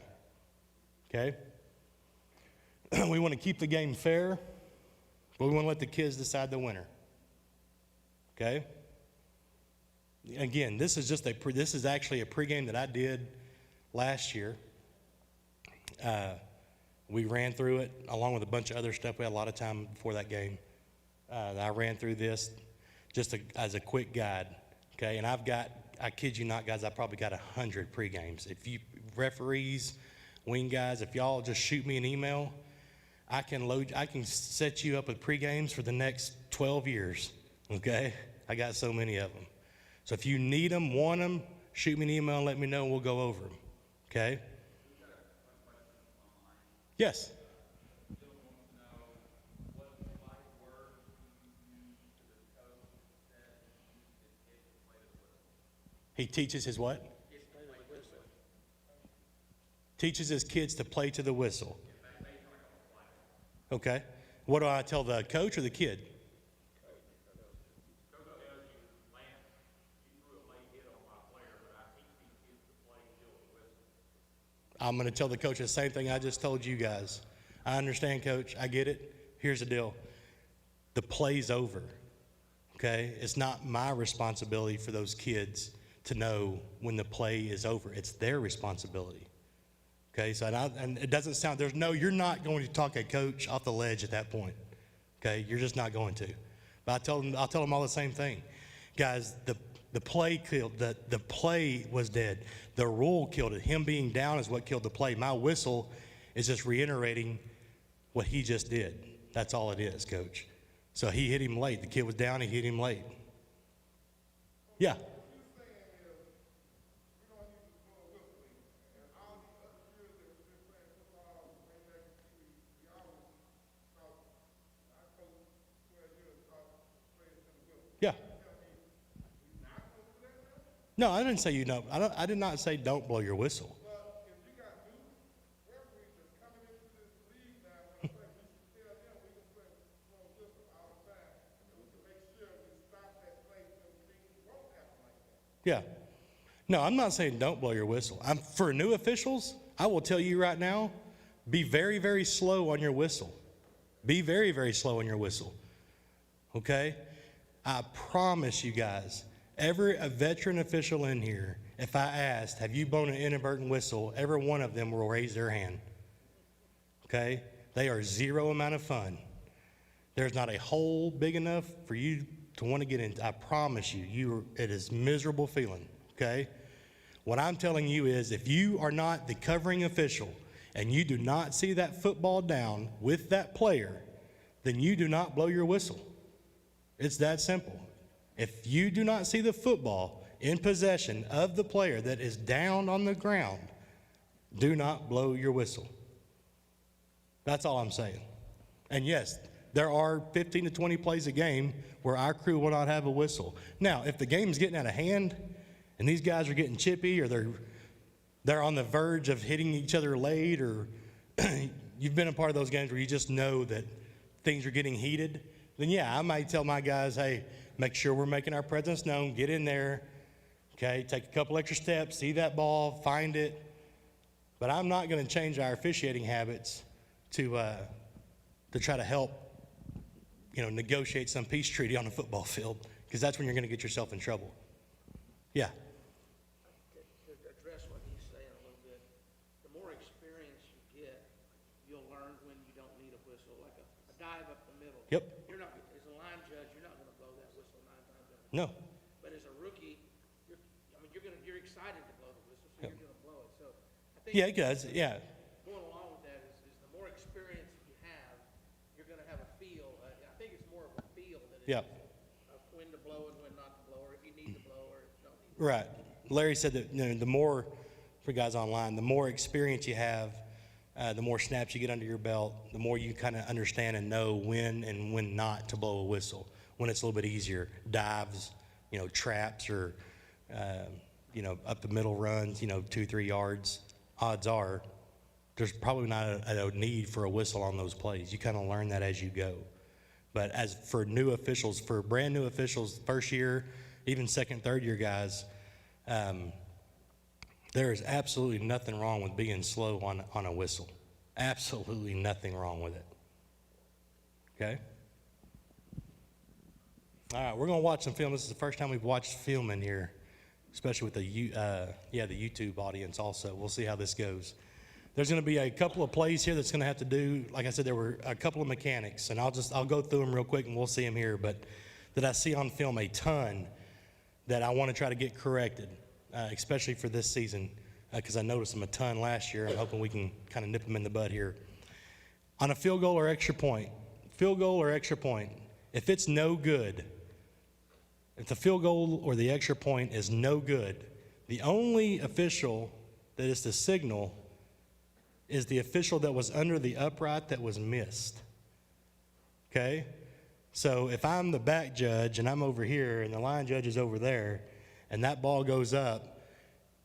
Okay? We want to keep the game fair, but we want to let the kids decide the winner. Okay? Again, this is actually a pregame that I did last year. We ran through it along with a bunch of other stuff. We had a lot of time before that game. I ran through this just as a quick guide. Okay, and I kid you not, guys, I probably got 100 pregames. If you referees, wing guys, if y'all just shoot me an email, I can set you up with pregames for the next 12 years. Okay, I got so many of them. So if you need them, want them, shoot me an email and let me know, and we'll go over them. Okay? Yes. He teaches his what? Teaches his kids to play to the whistle. Okay. What do I tell the coach or the kid? I'm going to tell the coach the same thing I just told you guys. I understand, Coach. I get it. Here's the deal. The play's over, okay? It's not my responsibility for those kids to know when the play is over. It's their responsibility, okay? So, and it doesn't sound, you're not going to talk a coach off the ledge at that point, okay? You're just not going to. But I'll tell them all the same thing. Guys, the play killed, the play was dead. The rule killed it. Him being down is what killed the play. My whistle is just reiterating what he just did. That's all it is, Coach. So he hit him late. The kid was down, he hit him late. Yeah. Yeah. No, I didn't say you don't. I did not say don't blow your whistle. Yeah. No, I'm not saying don't blow your whistle. For new officials, I will tell you right now, be very, very slow on your whistle. Be very, very slow on your whistle. Okay? I promise you guys, a veteran official in here, if I asked, have you blown an inadvertent whistle, every one of them will raise their hand. Okay? They are zero amount of fun. There's not a hole big enough for you to want to get in. I promise you, it is miserable feeling. Okay? What I'm telling you is, if you are not the covering official and you do not see that football down with that player, then you do not blow your whistle. It's that simple. If you do not see the football in possession of the player that is down on the ground, do not blow your whistle. That's all I'm saying. And yes, there are 15 to 20 plays a game where our crew will not have a whistle. Now, if the game's getting out of hand and these guys are getting chippy, or they're on the verge of hitting each other late, or you've been a part of those games where you just know that things are getting heated, then yeah, I might tell my guys, hey, make sure we're making our presence known, get in there, okay, take a couple extra steps, see that ball, find it. But I'm not going to change our officiating habits to try to help, negotiate some peace treaty on a football field, because that's when you're going to get yourself in trouble. Yeah. To address what he's saying a little bit, the more experience you get, you'll learn when you don't need a whistle, like a dive up the middle. Yep. You're not, as a line judge, you're not going to blow that whistle 9 times out of 10. No. But as a rookie, you're excited to blow the whistle, so Yep. you're going to blow it. So I think Yeah, it does. Yeah. going along with that is the more experience you have, you're going to have a feel. I think it's more of a feel than it Yeah. is of when to blow and when not to blow, or if you need to blow or if you don't need to. Right. Larry said that the more, for guys online, the more experience you have, the more snaps you get under your belt, the more you kind of understand and know when and when not to blow a whistle. When it's a little bit easier, dives, traps, or up the middle runs, 2-3 yards. Odds are, there's probably not a need for a whistle on those plays. You kind of learn that as you go. But as for new officials, for brand new officials, first year, even second, third year guys, there is absolutely nothing wrong with being slow on a whistle. Absolutely nothing wrong with it. Okay? All right, we're going to watch some film. This is the first time we've watched film in here, especially with the YouTube audience also. We'll see how this goes. There's going to be a couple of plays here that's going to have to do, like I said, there were a couple of mechanics, and I'll go through them real quick and we'll see them here, but that I see on film a ton that I want to try to get corrected, especially for this season, because I noticed them a ton last year. I'm hoping we can kind of nip them in the bud here. On a field goal or extra point, if it's no good, if the field goal or the extra point is no good, the only official that is to signal is the official that was under the upright that was missed. Okay? So if I'm the back judge and I'm over here and the line judge is over there and that ball goes up,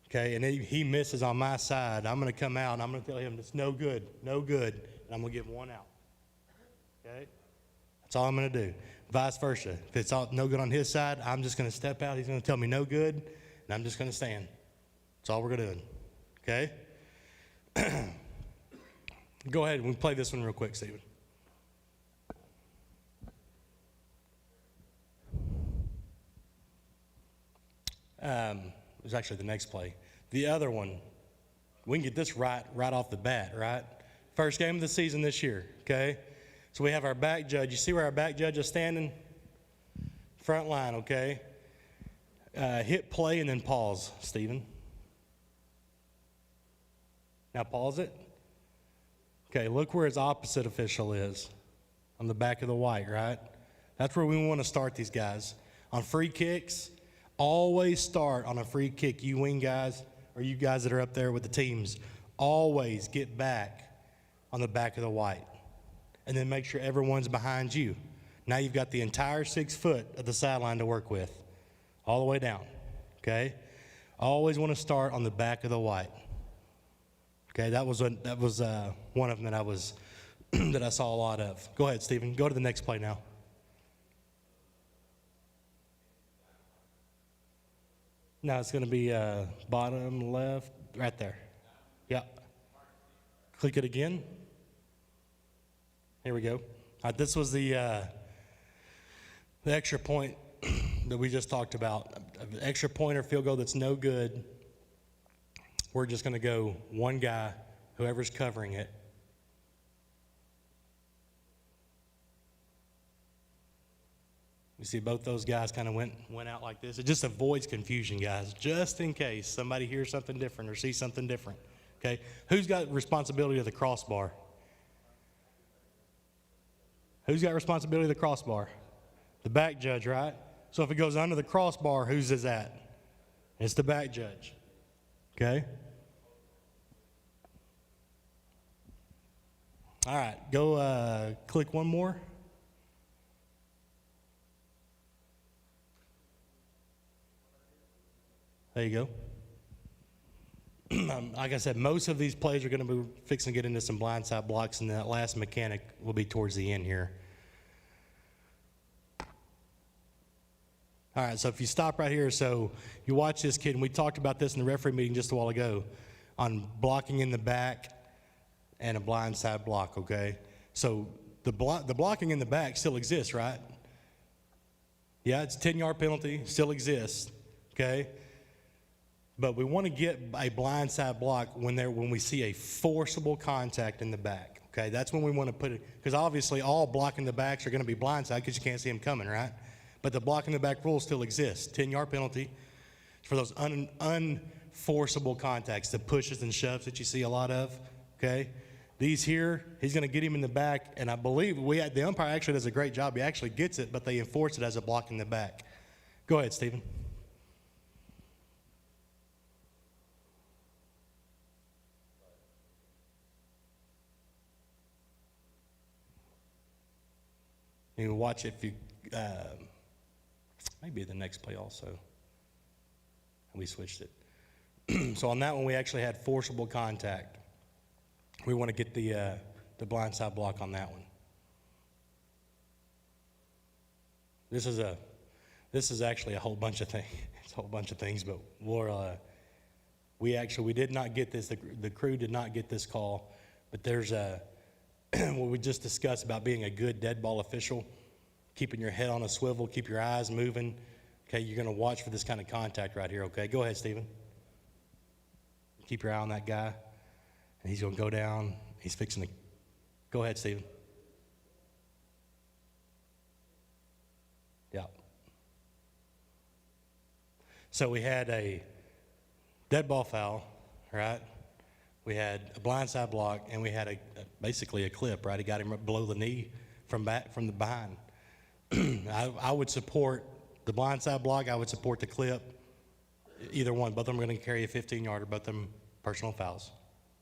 okay, and he misses on my side, I'm going to come out and I'm going to tell him it's no good, and I'm going to give 1 out. Okay? That's all I'm going to do. Vice versa. If it's all no good on his side, I'm just going to step out. He's going to tell me no good, and I'm just going to stand. That's all we're going to do. Okay? Go ahead. We play this one real quick, Stephen. It was actually the next play. The other one, we can get this right off the bat, right? First game of the season this year, okay? So we have our back judge. You see where our back judge is standing? Front line, okay? Hit play and then pause, Stephen. Now pause it. Okay, look where his opposite official is. On the back of the white, right? That's where we want to start these guys. On free kicks, always start on a free kick. You wing guys, or you guys that are up there with the teams, always get back on the back of the white. And then make sure everyone's behind you. Now you've got the entire 6 foot of the sideline to work with, all the way down, okay? Always want to start on the back of the white. Okay, that was one of them that I was that I saw a lot of. Go ahead, Stephen. Go to the next play now. Now it's going to be bottom left, right there. Yeah. Click it again. Here we go. All right, this was the extra point that we just talked about. An extra point or field goal that's no good. We're just going to go one guy, whoever's covering it. You see both those guys kind of went out like this. It just avoids confusion, guys, just in case somebody hears something different or sees something different. Okay? Who's got responsibility of the crossbar? Who's got responsibility of the crossbar? The back judge, right? So if it goes under the crossbar, whose is that? It's the back judge. Okay? All right, go click one more. There you go. Like I said, most of these plays are going to be fixing to get into some blindside blocks, and that last mechanic will be towards the end here. All right, so if you stop right here, so you watch this kid, and we talked about this in the referee meeting just a while ago, on blocking in the back and a blindside block, okay? So the blocking in the back still exists, right? Yeah, it's a 10-yard penalty, still exists, okay? But we want to get a blindside block when we see a forcible contact in the back, okay? That's when we want to put it, because obviously all blocking the backs are going to be blindside because you can't see them coming, right? But the blocking the back rule still exists. 10-yard penalty for those unforceable contacts, the pushes and shoves that you see a lot of, okay? These here, he's going to get him in the back, and I believe the umpire actually does a great job. He actually gets it, but they enforce it as a block in the back. Go ahead, Stephen. You can watch it if you, maybe the next play also. We switched it. So on that one, we actually had forcible contact. We want to get the blindside block on that one. This is actually a whole bunch of things. It's a whole bunch of things, but we did not get this. The crew did not get this call, but there's what we just discussed about being a good dead ball official, keeping your head on a swivel, keep your eyes moving. Okay, you're going to watch for this kind of contact right here. Okay, go ahead, Stephen. Keep your eye on that guy, and he's going to go down. He's fixing to. Go ahead, Stephen. Yeah. So we had a dead ball foul, right? We had a blindside block, and we had basically a clip, right? He got him below the knee from the behind. I would support the blindside block. I would support the clip. Either one. Both of them are going to carry a 15-yarder. Both of them personal fouls.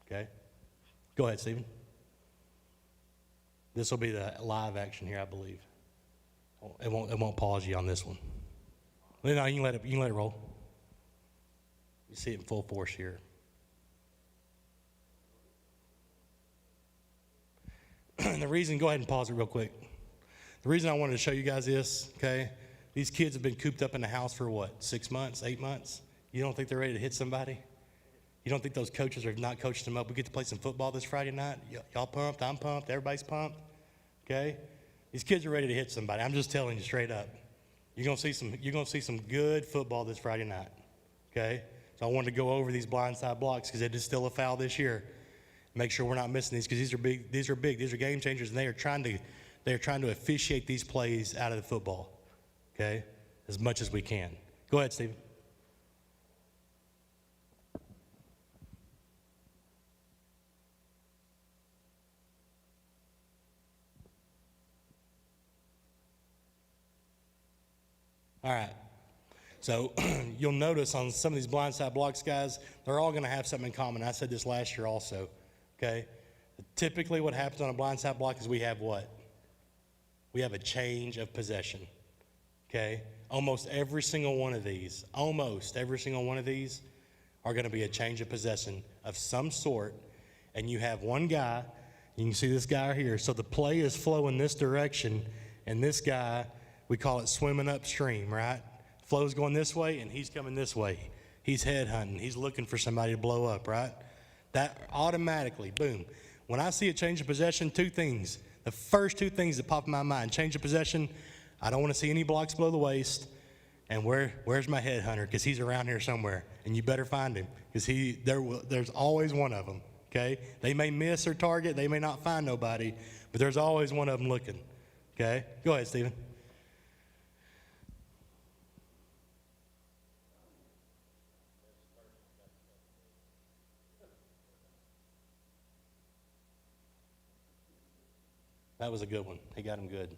Okay? Go ahead, Stephen. This will be the live action here, I believe. It won't pause you on this one. No, you can let it roll. You see it in full force here. And the reason, go ahead and pause it real quick. The reason I wanted to show you guys this, okay, these kids have been cooped up in the house for what, 6 months, 8 months? You don't think they're ready to hit somebody? You don't think those coaches have not coached them up? We get to play some football this Friday night. Y'all pumped, I'm pumped, everybody's pumped, okay? These kids are ready to hit somebody. I'm just telling you straight up. You're gonna see some good football this Friday night, okay? So I wanted to go over these blindside blocks because it is still a foul this year. Make sure we're not missing these because these are big. These are game changers, and they are trying to officiate these plays out of the football, okay, as much as we can. Go ahead, Stephen. All right. So you'll notice on some of these blindside blocks, guys, they're all going to have something in common. I said this last year also, okay? Typically what happens on a blindside block is we have what? We have a change of possession, okay? Almost every single one of these are going to be a change of possession of some sort, and you have one guy, you can see this guy here, so the play is flowing this direction, and this guy, we call it swimming upstream, right? Flow's going this way, and he's coming this way. He's head hunting. He's looking for somebody to blow up, right? That automatically, boom. When I see a change of possession, two things. The first two things that pop in my mind, change of possession, I don't want to see any blocks below the waist, and where's my head hunter? Because he's around here somewhere, and you better find him, because there's always one of them, okay? They may miss their target. They may not find nobody, but there's always one of them looking, okay? Go ahead, Stephen. That was a good one. He got him good.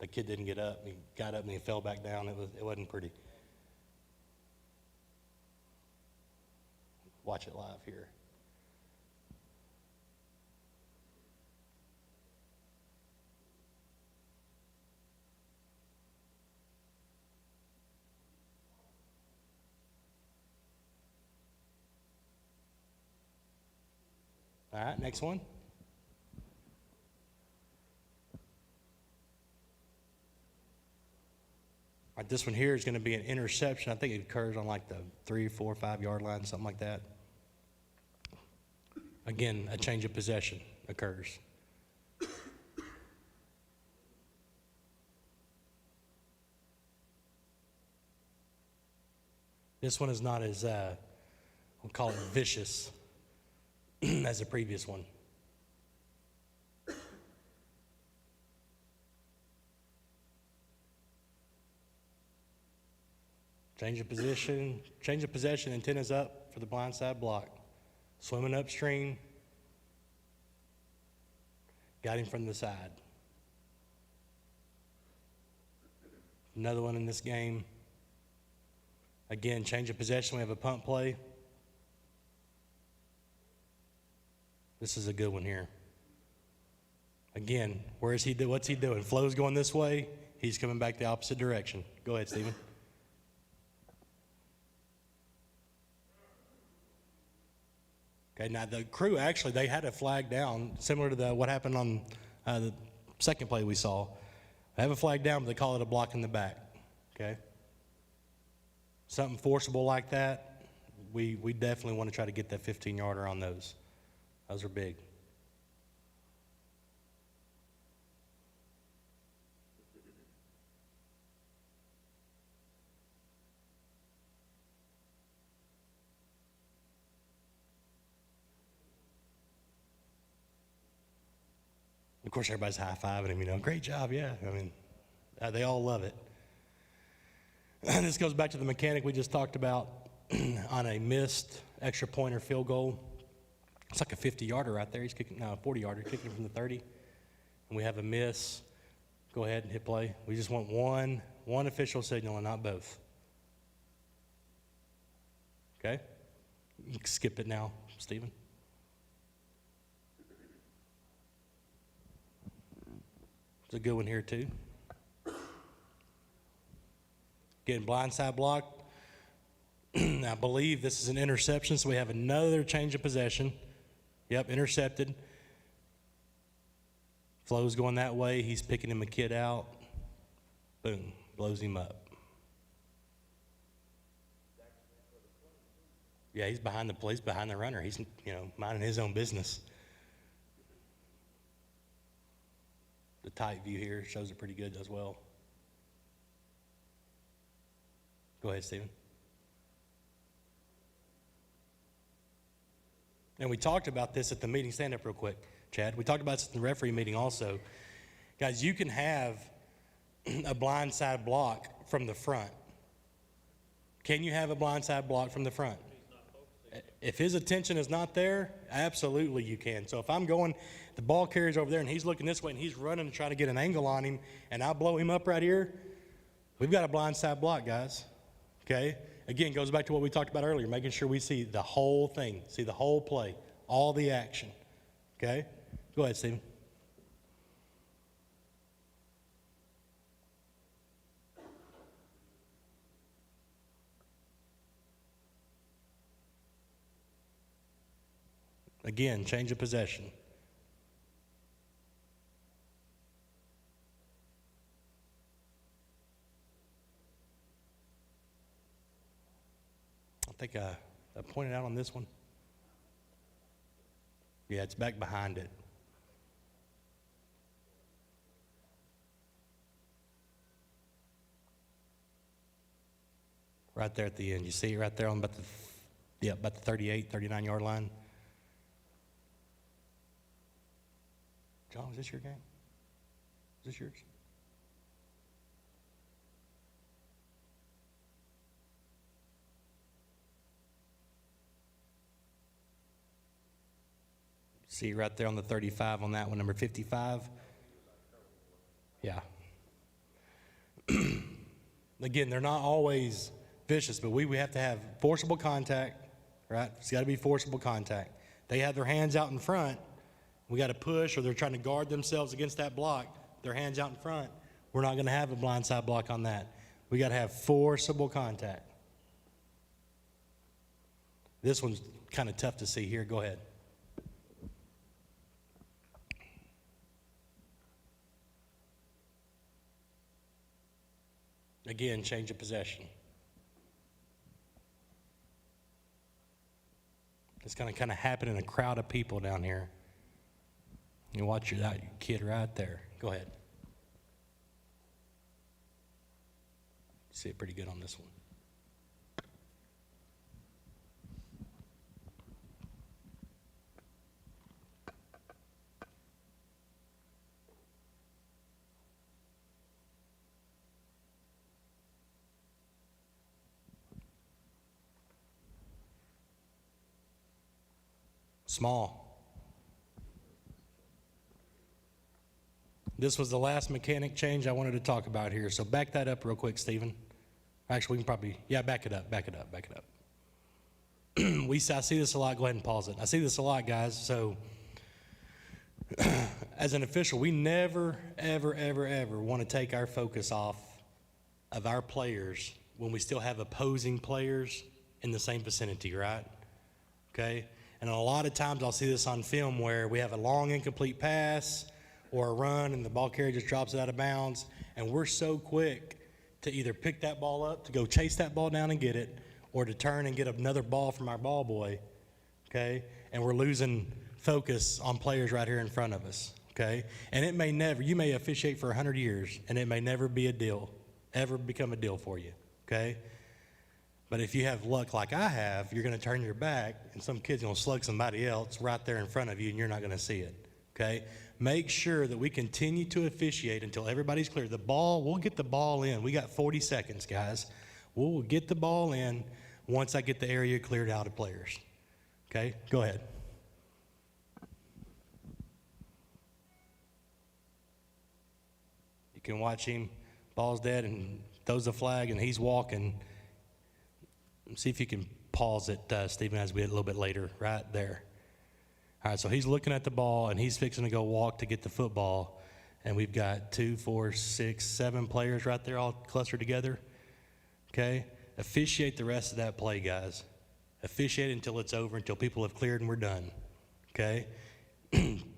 The kid didn't get up. He got up and he fell back down. It wasn't pretty. Watch it live here. All right, next one. All right, this one here is going to be an interception. I think it occurs on like the 3, 4, 5 yard line, something like that. Again, a change of possession occurs. This one is not as, we'll call it vicious as the previous one. Change of position, change of possession, antennas up for the blindside block. Swimming upstream, got him from the side. Another one in this game. Again, change of possession, we have a punt play. This is a good one here. Again, where is he? What's he doing? Flow's going this way. He's coming back the opposite direction. Go ahead, Stephen. Okay, now the crew actually, they had a flag down, similar to what happened on the second play we saw. Have a flag down, but they call it a block in the back, okay? Something forcible like that, we definitely want to try to get that 15-yarder on those. Those are big. Of course, everybody's high-fiving him, you know, great job, yeah. I mean, they all love it. And this goes back to the mechanic we just talked about on a missed extra point or field goal. It's like a 50-yarder right there. He's kicking, no, a 40-yarder, kicking from the 30. And we have a miss. Go ahead and hit play. We just want one official signal and not both. Okay? You can skip it now, Stephen. It's a good one here, too. Getting blindside block. I believe this is an interception, so we have another change of possession. Yep, intercepted. Flo's going that way. He's picking him a kid out. Boom, blows him up. Yeah, he's behind the play. He's behind the runner. He's, minding his own business. The tight view here shows it pretty good as well. Go ahead, Stephen. And we talked about this at the meeting. Stand up real quick, Chad. We talked about this at the referee meeting also. Guys, you can have a blindside block from the front. Can you have a blindside block from the front? If his attention is not there, absolutely you can. So if I'm going, the ball carries over there and he's looking this way and he's running to try to get an angle on him and I blow him up right here, we've got a blindside block, guys. Okay? Again, goes back to what we talked about earlier, making sure we see the whole thing, see the whole play, all the action. Okay? Go ahead, Stephen. Again, change of possession. I think I pointed out on this one. Yeah, it's back behind it. Right there at the end. You see it right there on about the 38, 39-yard line. John, is this your game? Is this yours? See right there on the 35 on that one, number 55. Yeah. Again, they're not always vicious, but we have to have forcible contact, right? It's got to be forcible contact. They have their hands out in front. We got to push, or they're trying to guard themselves against that block. Their hands out in front. We're not going to have a blindside block on that. We got to have forcible contact. This one's kind of tough to see here. Go ahead. Again, change of possession. It's going to kind of happen in a crowd of people down here. You watch your kid right there. Go ahead. See it pretty good on this one. Small. This was the last mechanic change I wanted to talk about here. So back that up real quick, Stephen. Actually, we can probably, back it up. I see this a lot. Go ahead and pause it. I see this a lot, guys. So as an official, we never, ever, ever, ever want to take our focus off of our players when we still have opposing players in the same vicinity, right? Okay? And a lot of times I'll see this on film where we have a long incomplete pass or a run and the ball carrier just drops it out of bounds, and we're so quick to either pick that ball up, to go chase that ball down and get it, or to turn and get another ball from our ball boy, okay? And we're losing focus on players right here in front of us, okay? And it may never, you may officiate for 100 years, and it may never be a deal, ever become a deal for you, okay? But if you have luck like I have, you're going to turn your back, and some kid's going to slug somebody else right there in front of you, and you're not going to see it, okay? Make sure that we continue to officiate until everybody's clear. The ball, we'll get the ball in. We got 40 seconds, guys. We'll get the ball in once I get the area cleared out of players. Okay, go ahead. You can watch him. Ball's dead and throws the flag, and he's walking. See if you can pause it, Stephen, as we get a little bit later, right there. All right, so he's looking at the ball, and he's fixing to go walk to get the football. And we've got 2, 4, 6, 7 players right there all clustered together. Okay? Officiate the rest of that play, guys. Officiate until it's over, until people have cleared and we're done. Okay?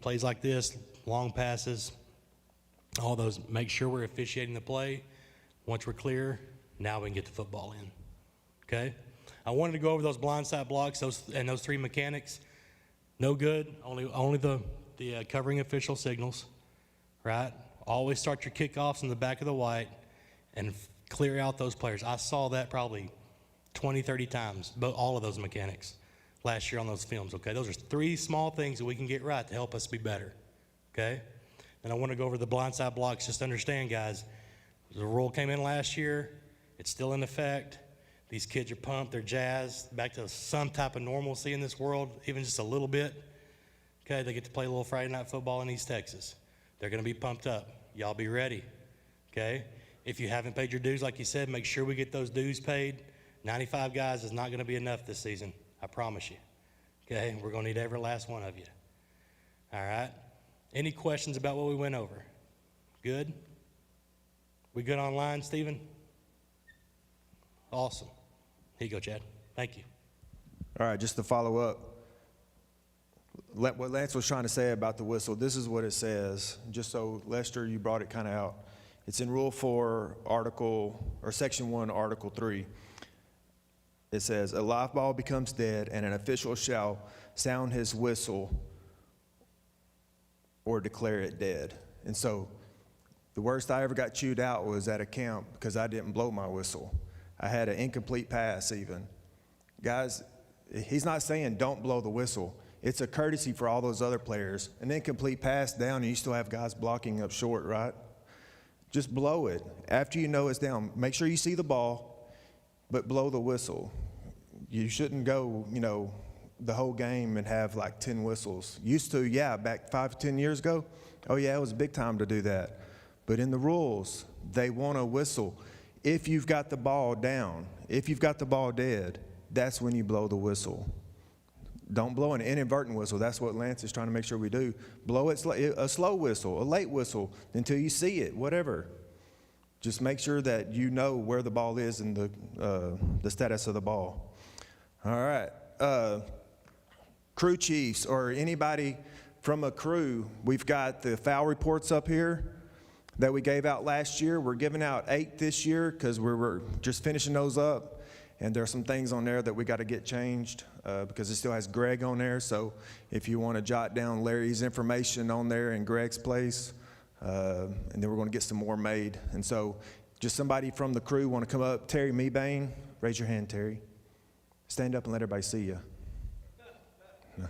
Plays like this, long passes, all those. Make sure we're officiating the play. Once we're clear, now we can get the football in. Okay? I wanted to go over those blindside blocks those 3 mechanics. No good, only the covering official signals, right? Always start your kickoffs in the back of the white and clear out those players. I saw that probably 20, 30 times, but all of those mechanics last year on those films, okay? Those are 3 small things that we can get right to help us be better, okay? And I want to go over the blindside blocks. Just understand, guys, the rule came in last year. It's still in effect. These kids are pumped, they're jazzed, back to some type of normalcy in this world, even just a little bit. Okay, they get to play a little Friday night football in East Texas. They're going to be pumped up. Y'all be ready, okay? If you haven't paid your dues, like you said, make sure we get those dues paid. 95 guys is not going to be enough this season, I promise you, okay? We're going to need every last one of you, all right? Any questions about what we went over? Good? We good online, Stephen? Awesome. Here you go, Chad. Thank you. All right, just to follow up, what Lance was trying to say about the whistle, this is what it says. Just so, Lester, you brought it kind of out. It's in Rule 4, Section 1, Article 3. It says, a live ball becomes dead, and an official shall sound his whistle or declare it dead. And so, the worst I ever got chewed out was at a camp because I didn't blow my whistle. I had an incomplete pass even. Guys, he's not saying don't blow the whistle. It's a courtesy for all those other players. An incomplete pass down, and you still have guys blocking up short, right? Just blow it. After you know it's down, make sure you see the ball, but blow the whistle. You shouldn't go, the whole game and have like 10 whistles. Used to, yeah, back 5 to 10 years ago, oh yeah, it was big time to do that. But in the rules, they want a whistle. If you've got the ball down, if you've got the ball dead, that's when you blow the whistle. Don't blow an inadvertent whistle. That's what Lance is trying to make sure we do. Blow it a slow whistle, a late whistle, until you see it, whatever. Just make sure that you know where the ball is and the status of the ball. All right. Crew chiefs or anybody from a crew, we've got the foul reports up here that we gave out last year. We're giving out 8 this year because we're just finishing those up. And there are some things on there that we got to get changed because it still has Greg on there. So if you want to jot down Larry's information on there in Greg's place, and then we're going to get some more made. And so just somebody from the crew want to come up. Terry Meebane, raise your hand, Terry. Stand up and let everybody see you. No.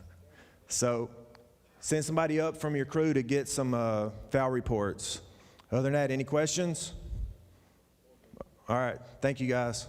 So send somebody up from your crew to get some foul reports. Other than that, any questions? All right. Thank you, guys.